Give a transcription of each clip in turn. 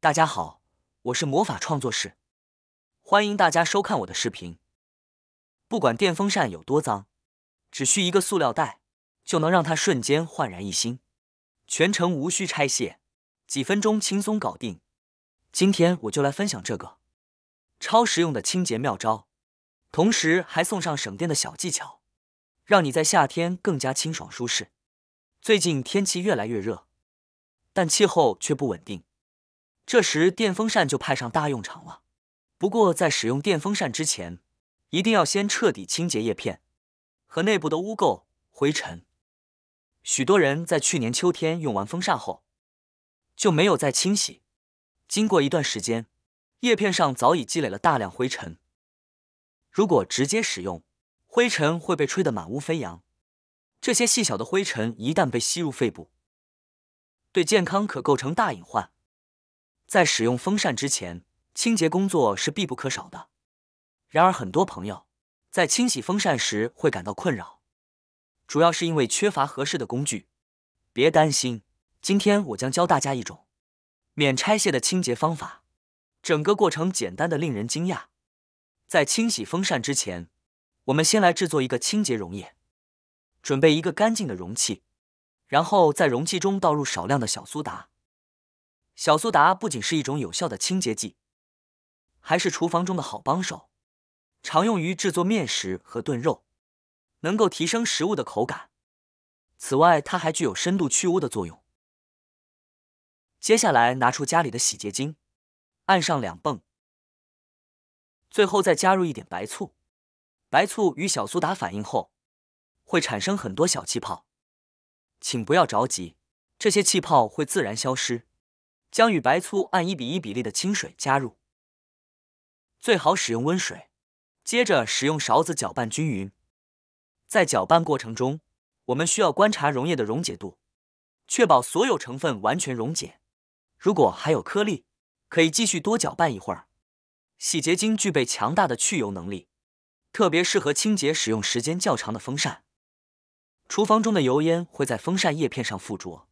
大家好，我是魔法创作室，欢迎大家收看我的视频。不管电风扇有多脏，只需一个塑料袋，就能让它瞬间焕然一新，全程无需拆卸，几分钟轻松搞定。今天我就来分享这个超实用的清洁妙招，同时还送上省电的小技巧，让你在夏天更加清爽舒适。最近天气越来越热，但气候却不稳定。这时电风扇就派上大用场了。不过在使用电风扇之前，一定要先彻底清洁叶片和内部的污垢、灰尘。许多人在去年秋天用完风扇后，就没有再清洗。经过一段时间，叶片上早已积累了大量灰尘。如果直接使用，灰尘会被吹得满屋飞扬。这些细小的灰尘一旦被吸入肺部，对健康可构成大隐患。在使用风扇之前，清洁工作是必不可少的。然而很多朋友在清洗风扇时会感到困扰，主要是因为缺乏合适的工具。别担心，今天我将教大家一种免拆卸的清洁方法，整个过程简单的令人惊讶。在清洗风扇之前，我们先来制作一个清洁溶液。准备一个干净的容器，然后在容器中倒入少量的小苏打。小苏打不仅是一种有效的清洁剂，还是厨房中的好帮手，常用于制作面食和炖肉，能够提升食物的口感。此外，它还具有深度去污的作用。接下来拿出家里的洗洁精，按上2泵，最后再加入一点白醋。白醋与小苏打反应后，会产生很多小气泡，请不要着急，这些气泡会自然消失。将与白醋按1:1比例的清水加入，最好使用温水。接着使用勺子搅拌均匀。在搅拌过程中，我们需要观察溶液的溶解度，确保所有成分完全溶解。如果还有颗粒，可以继续多搅拌一会儿。洗洁精具备强大的去油能力，特别适合清洁使用时间较长的风扇。厨房中的油烟会在风扇叶片上附着，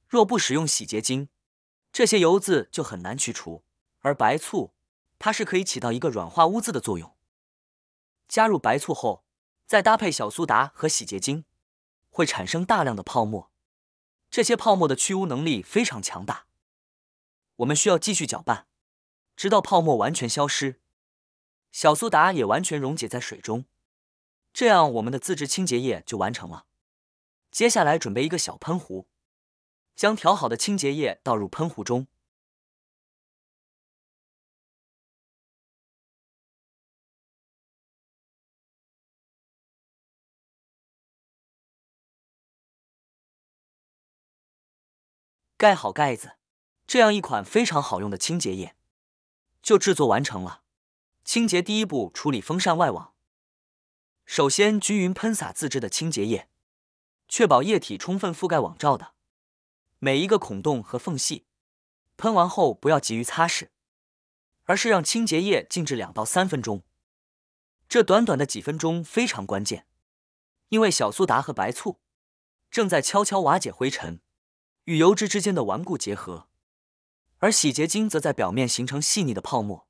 若不使用洗洁精，这些油渍就很难去除。而白醋，它是可以起到一个软化污渍的作用。加入白醋后，再搭配小苏打和洗洁精，会产生大量的泡沫。这些泡沫的去污能力非常强大。我们需要继续搅拌，直到泡沫完全消失，小苏打也完全溶解在水中。这样我们的自制清洁液就完成了。接下来准备一个小喷壶，将调好的清洁液倒入喷壶中。盖好盖子，这样一款非常好用的清洁液就制作完成了。清洁第一步，处理风扇外网。首先均匀喷洒自制的清洁液，确保液体充分覆盖网罩的每一个孔洞和缝隙。喷完后不要急于擦拭，而是让清洁液静置2到3分钟。这短短的几分钟非常关键，因为小苏打和白醋正在悄悄瓦解灰尘，与油脂之间的顽固结合，而洗洁精则在表面形成细腻的泡沫，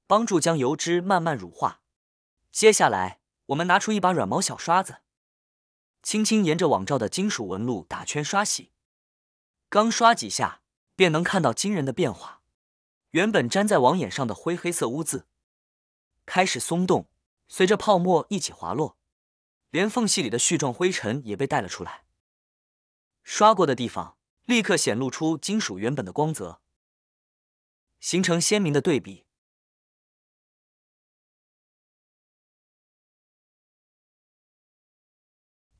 帮助将油脂慢慢乳化。接下来，我们拿出一把软毛小刷子，轻轻沿着网罩的金属纹路打圈刷洗。刚刷几下，便能看到惊人的变化。原本粘在网眼上的灰黑色污渍开始松动，随着泡沫一起滑落，连缝隙里的絮状灰尘也被带了出来。刷过的地方立刻显露出金属原本的光泽，形成鲜明的对比。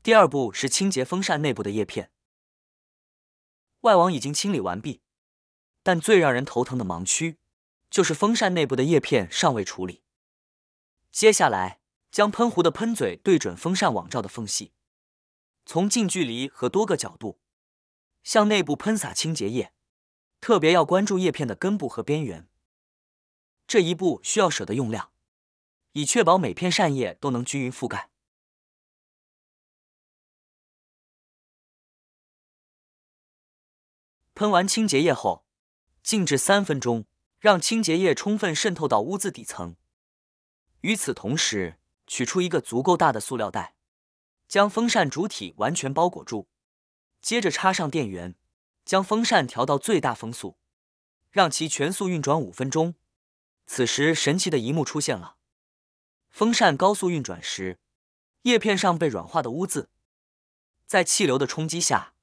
第二步是清洁风扇内部的叶片。外网已经清理完毕，但最让人头疼的盲区就是风扇内部的叶片尚未处理。接下来，将喷壶的喷嘴对准风扇网罩的缝隙，从近距离和多个角度向内部喷洒清洁液，特别要关注叶片的根部和边缘。这一步需要舍得用量，以确保每片扇叶都能均匀覆盖。喷完清洁液后，静置3分钟，让清洁液充分渗透到污渍底层。与此同时，取出一个足够大的塑料袋，将风扇主体完全包裹住，接着插上电源，将风扇调到最大风速，让其全速运转5分钟。此时神奇的一幕出现了，风扇高速运转时，叶片上被软化的污渍，在气流的冲击下，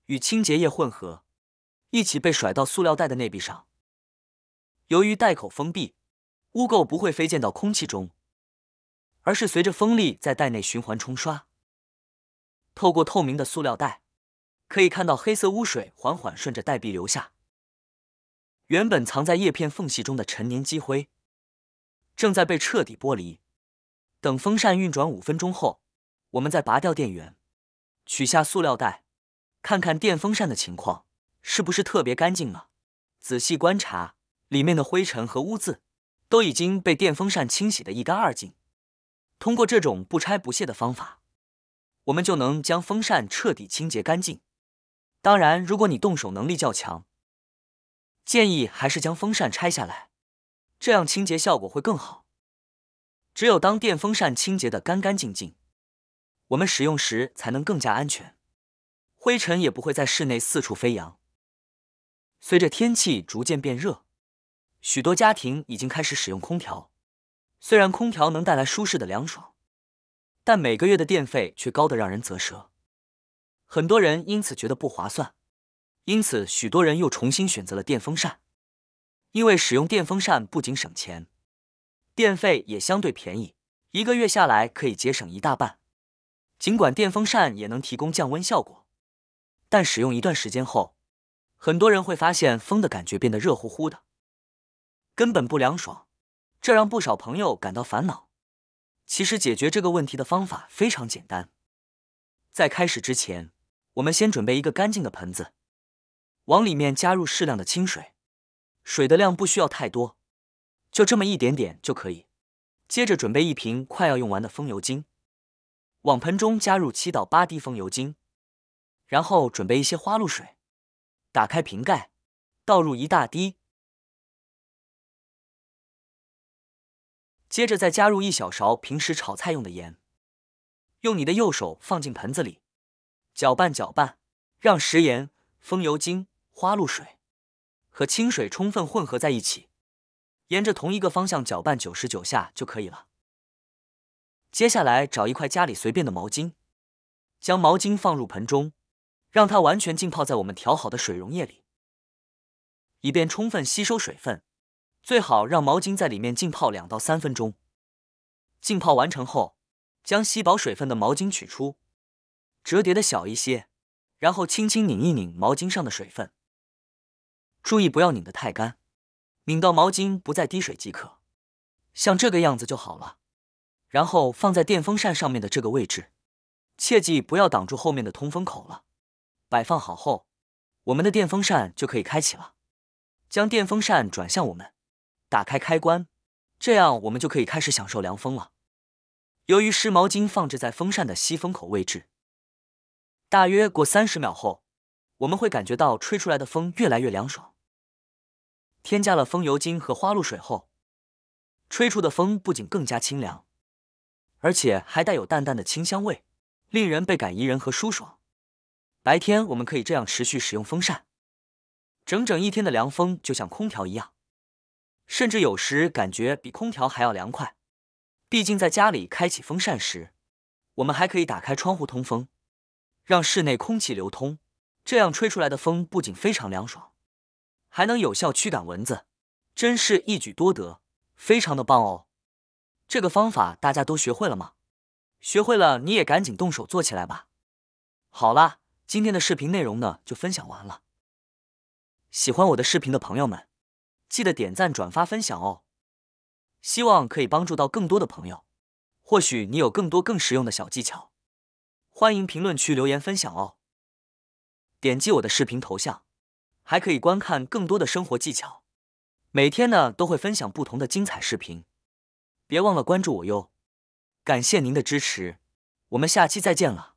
与清洁液混合，一起被甩到塑料袋的内壁上。由于袋口封闭，污垢不会飞溅到空气中，而是随着风力在袋内循环冲刷。透过透明的塑料袋，可以看到黑色污水缓缓顺着袋壁流下。原本藏在叶片缝隙中的陈年积灰，正在被彻底剥离。等风扇运转5分钟后，我们再拔掉电源，取下塑料袋，看看电风扇的情况是不是特别干净了。仔细观察，里面的灰尘和污渍都已经被电风扇清洗得一干二净。通过这种不拆不卸的方法，我们就能将风扇彻底清洁干净。当然，如果你动手能力较强，建议还是将风扇拆下来，这样清洁效果会更好。只有当电风扇清洁得干干净净，我们使用时才能更加安全，灰尘也不会在室内四处飞扬。随着天气逐渐变热，许多家庭已经开始使用空调。虽然空调能带来舒适的凉爽，但每个月的电费却高得让人啧舌，很多人因此觉得不划算。因此，许多人又重新选择了电风扇。因为使用电风扇不仅省钱，电费也相对便宜，一个月下来可以节省一大半。尽管电风扇也能提供降温效果，但使用一段时间后，很多人会发现风的感觉变得热乎乎的，根本不凉爽，这让不少朋友感到烦恼。其实解决这个问题的方法非常简单。在开始之前，我们先准备一个干净的盆子，往里面加入适量的清水，水的量不需要太多，就这么一点点就可以。接着准备一瓶快要用完的风油精，往盆中加入7到8滴风油精，然后准备一些花露水，打开瓶盖，倒入1大滴，接着再加入1小勺平时炒菜用的盐，用你的右手放进盆子里，搅拌搅拌，让食盐、风油精、花露水和清水充分混合在一起，沿着同一个方向搅拌99下就可以了。接下来找一块家里随便的毛巾，将毛巾放入盆中，让它完全浸泡在我们调好的水溶液里，以便充分吸收水分。最好让毛巾在里面浸泡2到3分钟。浸泡完成后，将吸饱水分的毛巾取出，折叠的小一些，然后轻轻拧一拧毛巾上的水分，注意不要拧得太干，拧到毛巾不再滴水即可，像这个样子就好了。然后放在电风扇上面的这个位置，切记不要挡住后面的通风口了。摆放好后，我们的电风扇就可以开启了。将电风扇转向我们，打开开关，这样我们就可以开始享受凉风了。由于湿毛巾放置在风扇的吸风口位置，大约过30秒后，我们会感觉到吹出来的风越来越凉爽。添加了风油精和花露水后，吹出的风不仅更加清凉，而且还带有淡淡的清香味，令人倍感宜人和舒爽。白天我们可以这样持续使用风扇，整整一天的凉风就像空调一样，甚至有时感觉比空调还要凉快。毕竟在家里开启风扇时，我们还可以打开窗户通风，让室内空气流通，这样吹出来的风不仅非常凉爽，还能有效驱赶蚊子，真是一举多得，非常的棒哦。这个方法大家都学会了吗？学会了你也赶紧动手做起来吧。好啦，今天的视频内容呢就分享完了。喜欢我的视频的朋友们，记得点赞、转发、分享哦。希望可以帮助到更多的朋友，或许你有更多更实用的小技巧，欢迎评论区留言分享哦。点击我的视频头像，还可以观看更多的生活技巧。每天呢都会分享不同的精彩视频，别忘了关注我哟。感谢您的支持，我们下期再见了。